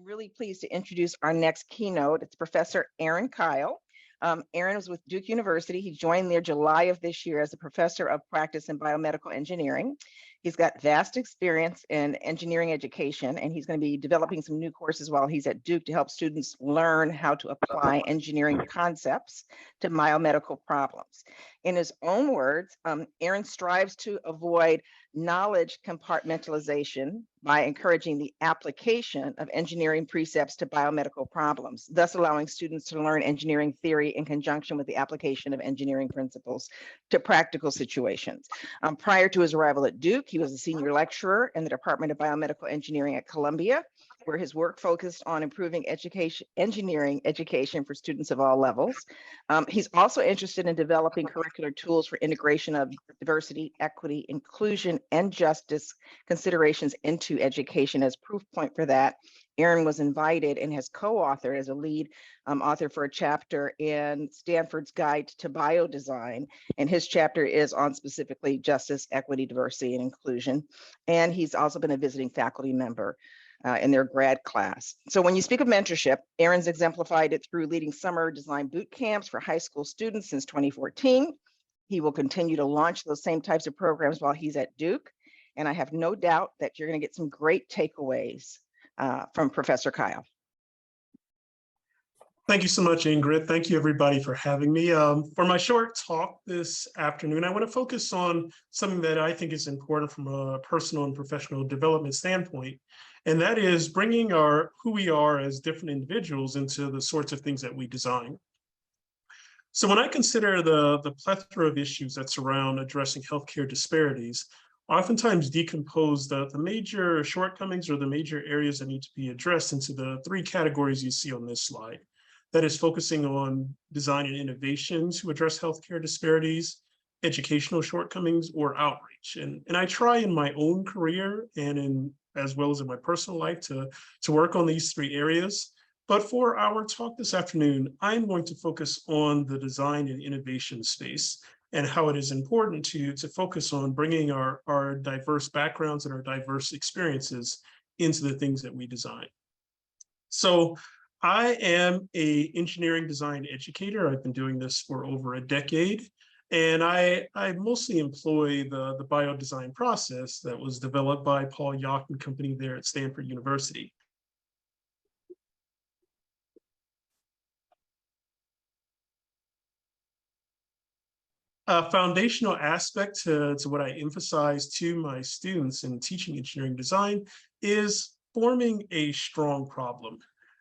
I'm really pleased to introduce our next keynote. It's Professor Aaron Kyle. Aaron is with Duke University. He joined there July of this year as a professor of practice in biomedical engineering. He's got vast experience in engineering education, and he's going to be developing some new courses while he's at Duke to help students learn how to apply engineering concepts to biomedical problems. In his own words, Aaron strives to avoid knowledge compartmentalization by encouraging the application of engineering precepts to biomedical problems, thus allowing students to learn engineering theory in conjunction with the application of engineering principles to practical situations. Prior to his arrival at Duke, he was a senior lecturer in the Department of Biomedical Engineering at Columbia, where his work focused on improving engineering education for students of all levels. He's also interested in developing curricular tools for integration of diversity, equity, inclusion, and justice considerations into education. As proof point for that, Aaron was invited and has co-authored as a lead author for a chapter in Stanford's Guide to Biodesign. And his chapter is on specifically justice, equity, diversity, and inclusion. And he's also been a visiting faculty member in their grad class. So when you speak of mentorship, Aaron's exemplified it through leading summer design boot camps for high school students since 2014. He will continue to launch those same types of programs while he's at Duke. And I have no doubt that you're going to get some great takeaways from Professor Kyle. Thank you so much, Ingrid. Thank you, everybody, for having me. For my short talk this afternoon, I want to focus on something that I think is important from a personal and professional development standpoint, and that is bringing who we are as different individuals into the sorts of things that we design. So when I consider the plethora of issues that surround addressing healthcare disparities, I oftentimes decompose the major shortcomings or the major areas that need to be addressed into the three categories you see on this slide. That is focusing on design and innovations to address healthcare disparities, educational shortcomings, or outreach. And I try in my own career and as well as in my personal life to work on these three areas. But for our talk this afternoon, I'm going to focus on the design and innovation space and how it is important to focus on bringing our diverse backgrounds and our diverse experiences into the things that we design. So I am an engineering design educator. I've been doing this for over a decade, and I mostly employ the biodesign process that was developed by Paul Yock and company there at Stanford University. A foundational aspect to what I emphasize to my students in teaching engineering design is forming a strong problem.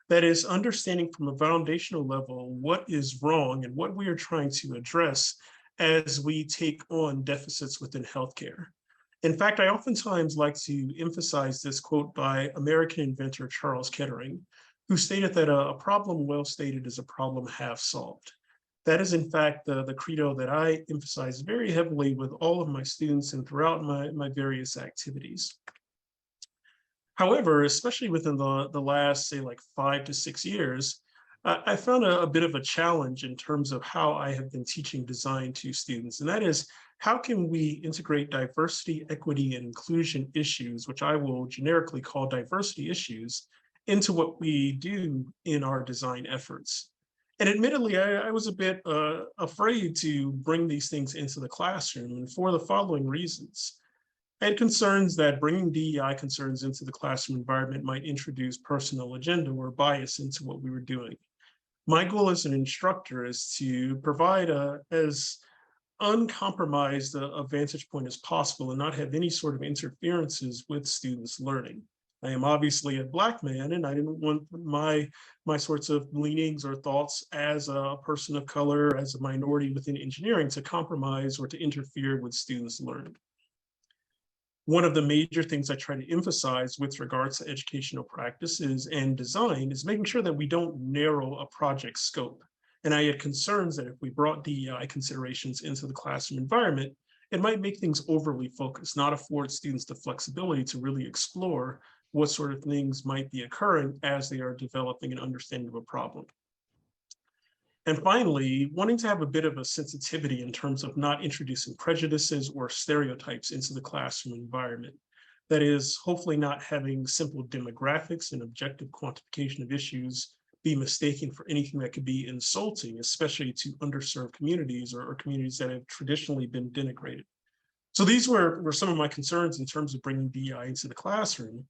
That is understanding from a foundational level what is wrong and what we are trying to address as we take on deficits within healthcare. In fact, I oftentimes like to emphasize this quote by American inventor Charles Kettering, who stated that a problem well stated is a problem half solved. That is, in fact, the credo that I emphasize very heavily with all of my students and throughout my various activities. However, especially within the last, say, like 5 to 6 years, I found a bit of a challenge in terms of how I have been teaching design to students. And that is, how can we integrate diversity, equity, and inclusion issues, which I will generically call diversity issues, into what we do in our design efforts? And admittedly, I was a bit afraid to bring these things into the classroom, and for the following reasons. I had concerns that bringing DEI concerns into the classroom environment might introduce personal agenda or bias into what we were doing. My goal as an instructor is to provide as uncompromised a vantage point as possible and not have any sort of interferences with students' learning. I am obviously a Black man, and I didn't want my sorts of leanings or thoughts as a person of color, as a minority within engineering, to compromise or to interfere with students' learning. One of the major things I try to emphasize with regards to educational practices and design is making sure that we don't narrow a project scope. And I had concerns that if we brought DEI considerations into the classroom environment, it might make things overly focused, not afford students the flexibility to really explore what sort of things might be occurring as they are developing an understanding of a problem. And finally, wanting to have a bit of a sensitivity in terms of not introducing prejudices or stereotypes into the classroom environment. That is, hopefully not having simple demographics and objective quantification of issues be mistaken for anything that could be insulting, especially to underserved communities or communities that have traditionally been denigrated. So these were some of my concerns in terms of bringing DEI into the classroom.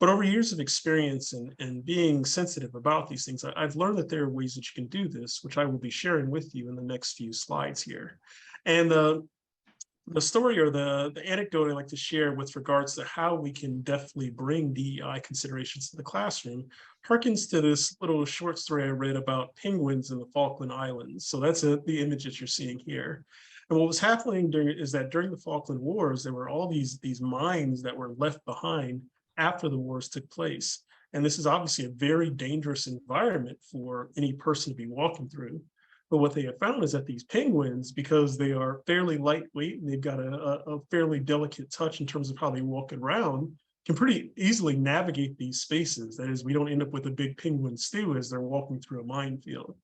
But over years of experience and being sensitive about these things, I've learned that there are ways that you can do this, which I will be sharing with you in the next few slides here. And the story or the anecdote I like to share with regards to how we can definitely bring DEI considerations to the classroom harkens to this little short story I read about penguins in the Falkland Islands. So that's the image that you're seeing here. And what was happening is that during the Falkland Wars, there were all these mines that were left behind after the wars took place. And this is obviously a very dangerous environment for any person to be walking through. But what they have found is that these penguins, because they are fairly lightweight and they've got a fairly delicate touch in terms of how they walk around, can pretty easily navigate these spaces. That is, we don't end up with a big penguin stew as they're walking through a minefield.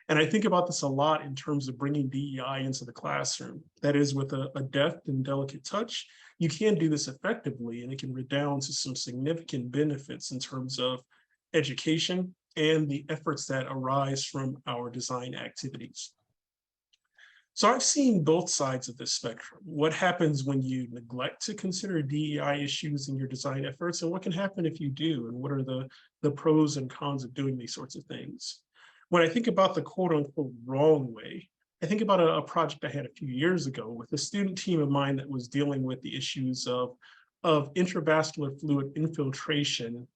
And I think about this a lot in terms of bringing DEI into the classroom. That is, with a deft and delicate touch, you can do this effectively, and it can redound to some significant benefits in terms of education and the efforts that arise from our design activities. So I've seen both sides of this spectrum. What happens when you neglect to consider DEI issues in your design efforts, and what can happen if you do, and what are the pros and cons of doing these sorts of things? When I think about the quote unquote wrong way, I think about a project I had a few years ago with a student team of mine that was dealing with the issues of intravascular fluid infiltration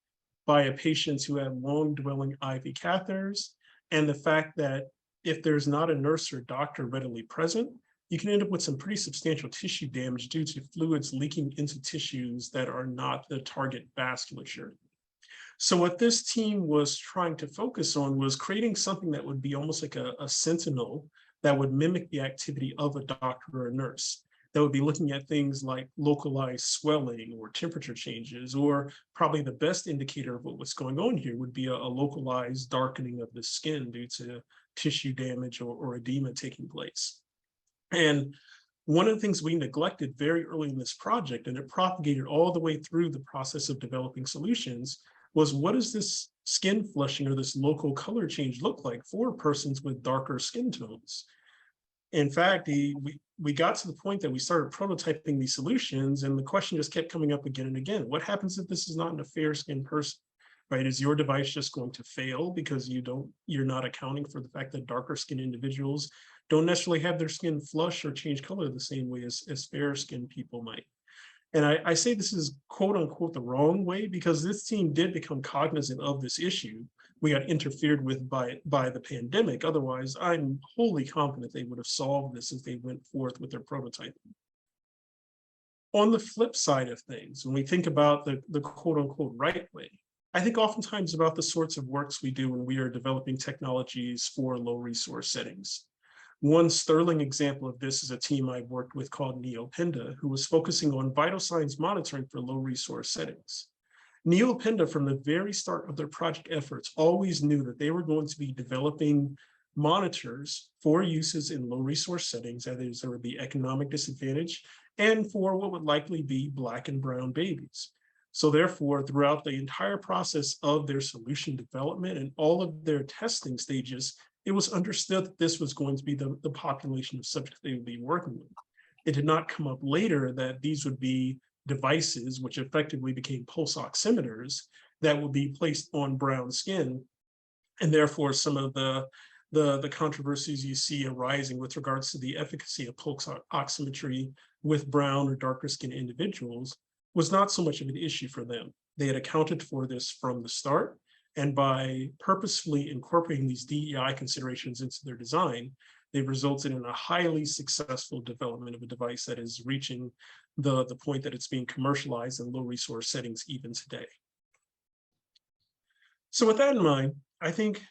by patients who had long-dwelling IV catheters, and the fact that if there's not a nurse or doctor readily present, you can end up with some pretty substantial tissue damage due to fluids leaking into tissues that are not the target vasculature. So what this team was trying to focus on was creating something that would be almost like a sentinel that would mimic the activity of a doctor or a nurse, that would be looking at things like localized swelling or temperature changes, or probably the best indicator of what was going on here would be a localized darkening of the skin due to tissue damage or edema taking place. And one of the things we neglected very early in this project, and it propagated all the way through the process of developing solutions, was what does this skin flushing or this local color change look like for persons with darker skin tones? In fact, we got to the point that we started prototyping these solutions, and the question just kept coming up again and again. What happens if this is not a fair skinned person, right? Is your device just going to fail because you're not accounting for the fact that darker skinned individuals don't necessarily have their skin flush or change color the same way as fair skinned people might? And I say this is quote unquote the wrong way because this team did become cognizant of this issue. We got interfered with by the pandemic. Otherwise, I'm wholly confident they would have solved this if they went forth with their prototyping. On the flip side of things, when we think about the quote unquote right way, I think oftentimes about the sorts of works we do when we are developing technologies for low resource settings. One sterling example of this is a team I've worked with called NeoPenda, who was focusing on vital signs monitoring for low resource settings. NeoPenda, from the very start of their project efforts, always knew that they were going to be developing monitors for uses in low resource settings, that is, there would be economic disadvantage, and for what would likely be Black and brown babies. So therefore, throughout the entire process of their solution development and all of their testing stages, it was understood that this was going to be the population of subjects they would be working with. It did not come up later that these would be devices, which effectively became pulse oximeters, that would be placed on brown skin. And therefore, some of the controversies you see arising with regards to the efficacy of pulse oximetry with brown or darker skinned individuals was not so much of an issue for them. They had accounted for this from the start. And by purposefully incorporating these DEI considerations into their design, they've resulted in a highly successful development of a device that is reaching the point that it's being commercialized in low resource settings even today. So with that in mind, I think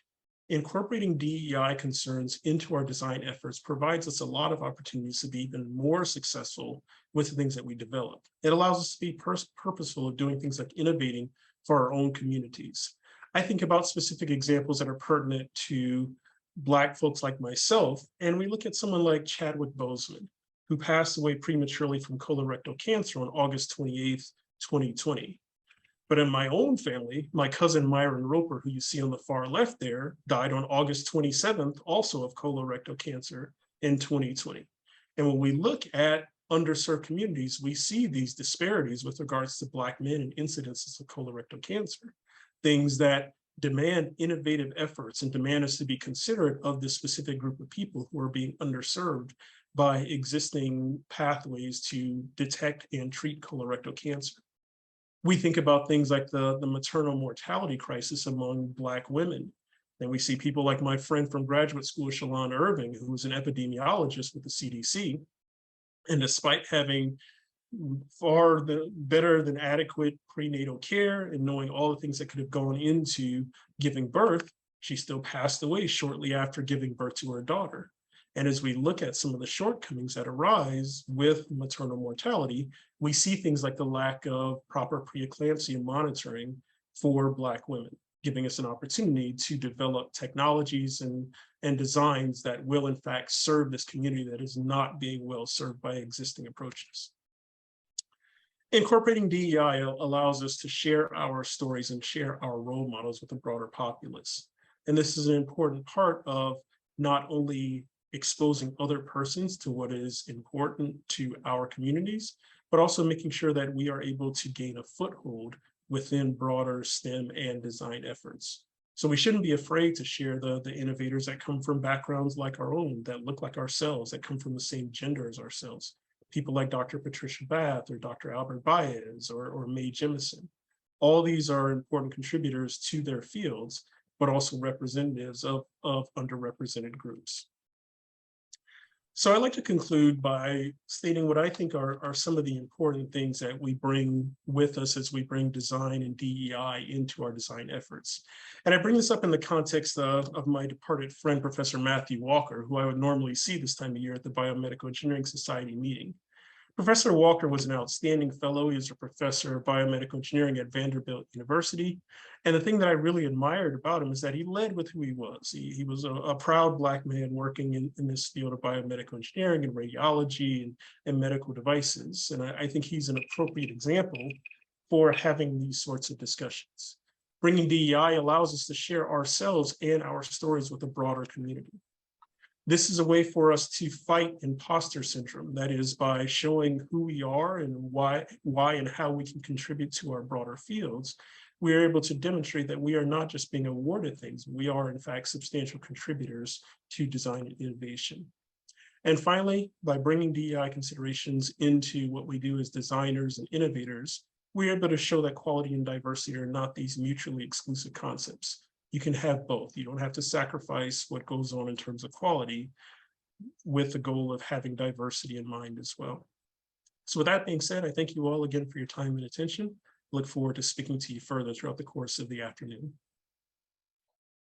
incorporating DEI concerns into our design efforts provides us a lot of opportunities to be even more successful with the things that we develop. It allows us to be purposeful of doing things like innovating for our own communities. I think about specific examples that are pertinent to Black folks like myself, and we look at someone like Chadwick Boseman, who passed away prematurely from colorectal cancer on August 28th, 2020. But in my own family, my cousin Myron Roper, who you see on the far left there, died on August 27th, also of colorectal cancer in 2020. And when we look at underserved communities, we see these disparities with regards to Black men and incidences of colorectal cancer, things that demand innovative efforts and demand us to be considerate of this specific group of people who are being underserved by existing pathways to detect and treat colorectal cancer. We think about things like the maternal mortality crisis among Black women. And we see people like my friend from graduate school, Shalon Irving, who was an epidemiologist with the CDC. And despite having better than adequate prenatal care and knowing all the things that could have gone into giving birth, she still passed away shortly after giving birth to her daughter. And as we look at some of the shortcomings that arise with maternal mortality, we see things like the lack of proper preeclampsia monitoring for Black women, giving us an opportunity to develop technologies and designs that will in fact serve this community that is not being well served by existing approaches. Incorporating DEI allows us to share our stories and share our role models with the broader populace. And this is an important part of not only exposing other persons to what is important to our communities, but also making sure that we are able to gain a foothold within broader STEM and design efforts. So we shouldn't be afraid to share the innovators that come from backgrounds like our own, that look like ourselves, that come from the same gender as ourselves. People like Dr. Patricia Bath or Dr. Albert Baez or Mae Jemison. All these are important contributors to their fields, but also representatives of underrepresented groups. So I'd like to conclude by stating what I think are some of the important things that we bring with us as we bring design and DEI into our design efforts. And I bring this up in the context of my departed friend, Professor Matthew Walker, who I would normally see this time of year at the Biomedical Engineering Society meeting. Professor Walker was an outstanding fellow. He was a professor of biomedical engineering at Vanderbilt University. And the thing that I really admired about him is that he led with who he was. He was a proud Black man working in this field of biomedical engineering and radiology and medical devices. And I think he's an appropriate example for having these sorts of discussions. Bringing DEI allows us to share ourselves and our stories with a broader community. This is a way for us to fight imposter syndrome. That is, by showing who we are and why and how we can contribute to our broader fields, we are able to demonstrate that we are not just being awarded things, we are in fact substantial contributors to design and innovation. And finally, by bringing DEI considerations into what we do as designers and innovators, we're able to show that quality and diversity are not these mutually exclusive concepts. You can have both. You don't have to sacrifice what goes on in terms of quality with the goal of having diversity in mind as well. So with that being said, I thank you all again for your time and attention. Look forward to speaking to you further throughout the course of the afternoon.